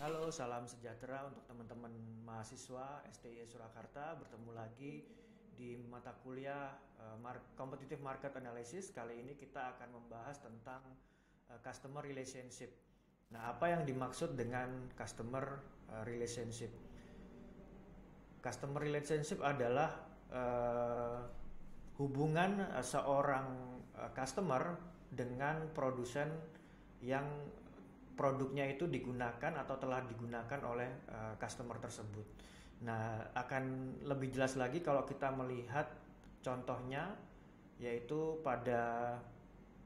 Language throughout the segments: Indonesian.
Halo, salam sejahtera untuk teman-teman mahasiswa STI Surakarta. Bertemu lagi di mata kuliah Competitive Market Analysis. Kali ini kita akan membahas tentang customer relationship. Nah, apa yang dimaksud dengan customer relationship? Customer relationship adalah hubungan seorang customer dengan produsen yang produknya itu digunakan atau telah digunakan oleh customer tersebut. Nah, akan lebih jelas lagi kalau kita melihat contohnya, yaitu pada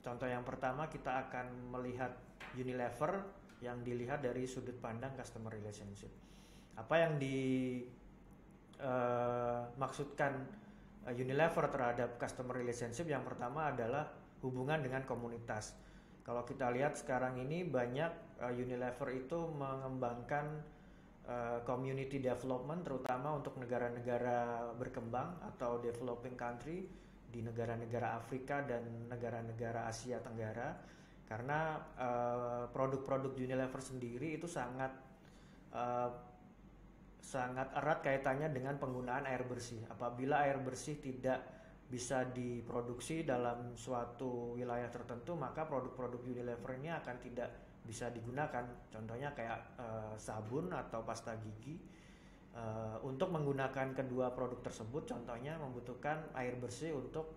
contoh yang pertama kita akan melihat Unilever yang dilihat dari sudut pandang customer relationship. Apa yang dimaksudkan Unilever terhadap customer relationship? Yang pertama adalah hubungan dengan komunitas. Kalau kita lihat sekarang ini banyak Unilever itu mengembangkan community development, terutama untuk negara-negara berkembang atau developing country di negara-negara Afrika dan negara-negara Asia Tenggara, karena produk-produk Unilever sendiri itu sangat erat kaitannya dengan penggunaan air bersih. Apabila air bersih tidak bisa diproduksi dalam suatu wilayah tertentu, maka produk-produk Unilever ini akan tidak bisa digunakan. Contohnya kayak sabun atau pasta gigi. Untuk menggunakan kedua produk tersebut, contohnya membutuhkan air bersih untuk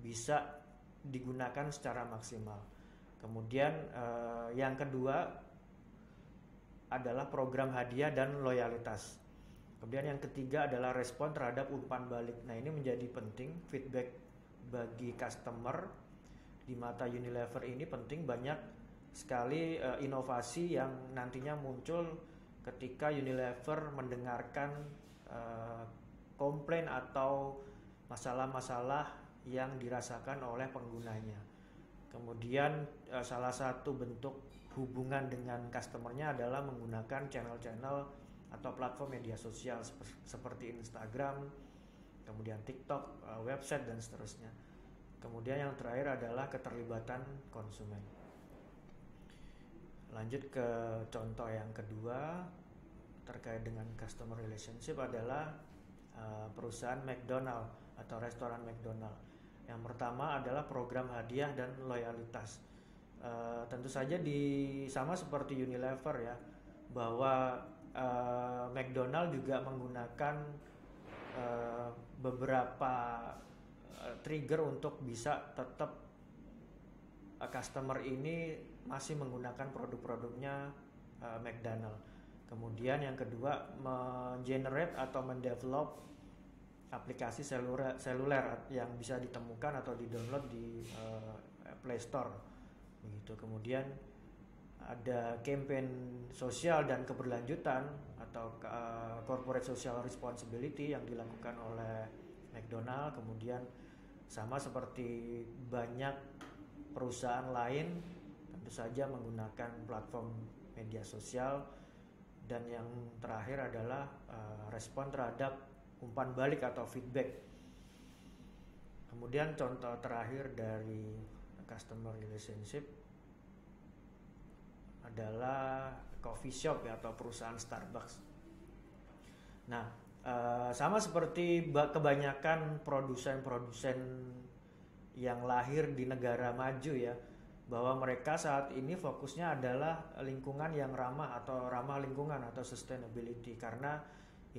bisa digunakan secara maksimal. Kemudian yang kedua adalah program hadiah dan loyalitas. Kemudian yang ketiga adalah respon terhadap umpan balik. Nah, ini menjadi penting, feedback bagi customer di mata Unilever ini penting. Banyak sekali inovasi yang nantinya muncul ketika Unilever mendengarkan komplain atau masalah-masalah yang dirasakan oleh penggunanya. Kemudian salah satu bentuk hubungan dengan customernya adalah menggunakan channel-channel atau platform media sosial seperti Instagram, kemudian TikTok, website, dan seterusnya. Kemudian yang terakhir adalah keterlibatan konsumen. Lanjut ke contoh yang kedua terkait dengan customer relationship adalah perusahaan McDonald atau restoran McDonald. Yang pertama adalah program hadiah dan loyalitas. Tentu saja sama seperti Unilever ya, bahwa McDonald juga menggunakan beberapa trigger untuk bisa tetap customer ini masih menggunakan produk-produknya McDonald. Kemudian yang kedua, mengenerate atau mendevelop aplikasi seluler yang bisa ditemukan atau di-download di Play Store. Begitu. Kemudian ada campaign sosial dan keberlanjutan atau corporate social responsibility yang dilakukan oleh McDonald. Kemudian sama seperti banyak perusahaan lain, tentu saja menggunakan platform media sosial. Dan yang terakhir adalah respon terhadap umpan balik atau feedback. Kemudian contoh terakhir dari customer relationship adalah coffee shop ya, atau perusahaan Starbucks. Nah, sama seperti kebanyakan produsen-produsen yang lahir di negara maju ya, bahwa mereka saat ini fokusnya adalah lingkungan yang ramah atau ramah lingkungan atau sustainability, karena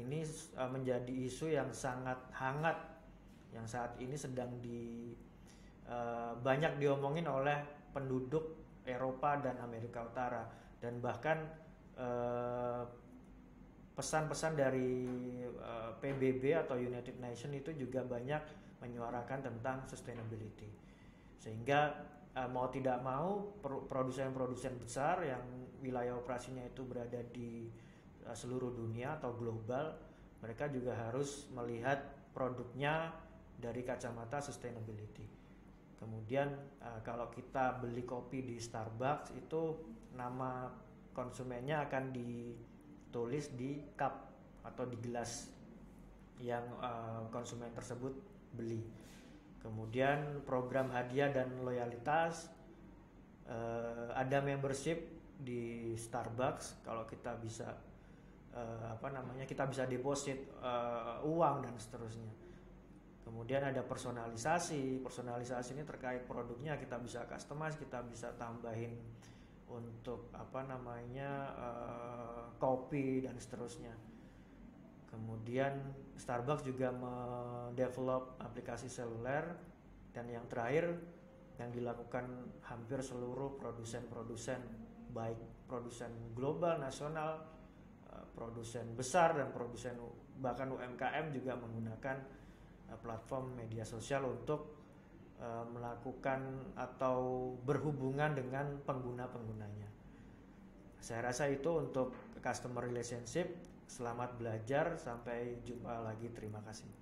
ini menjadi isu yang sangat hangat yang saat ini sedang banyak diomongin oleh penduduk Eropa dan Amerika Utara, dan bahkan pesan-pesan dari PBB atau United Nations itu juga banyak menyuarakan tentang sustainability. Sehingga mau tidak mau produsen-produsen besar yang wilayah operasinya itu berada di seluruh dunia atau global, mereka juga harus melihat produknya dari kacamata sustainability. Kemudian kalau kita beli kopi di Starbucks, itu nama konsumennya akan ditulis di cup atau di gelas yang konsumen tersebut beli. Kemudian program hadiah dan loyalitas, ada membership di Starbucks. Kalau kita bisa kita bisa deposit uang dan seterusnya. Kemudian ada personalisasi ini terkait produknya, kita bisa customize, kita bisa tambahin untuk kopi dan seterusnya. Kemudian Starbucks juga mendevelop aplikasi seluler, dan yang terakhir yang dilakukan hampir seluruh produsen-produsen, baik produsen global, nasional, produsen besar dan produsen bahkan UMKM juga menggunakan platform media sosial untuk melakukan atau berhubungan dengan pengguna-penggunanya. Saya rasa itu untuk customer relationship. Selamat belajar, sampai jumpa lagi, terima kasih.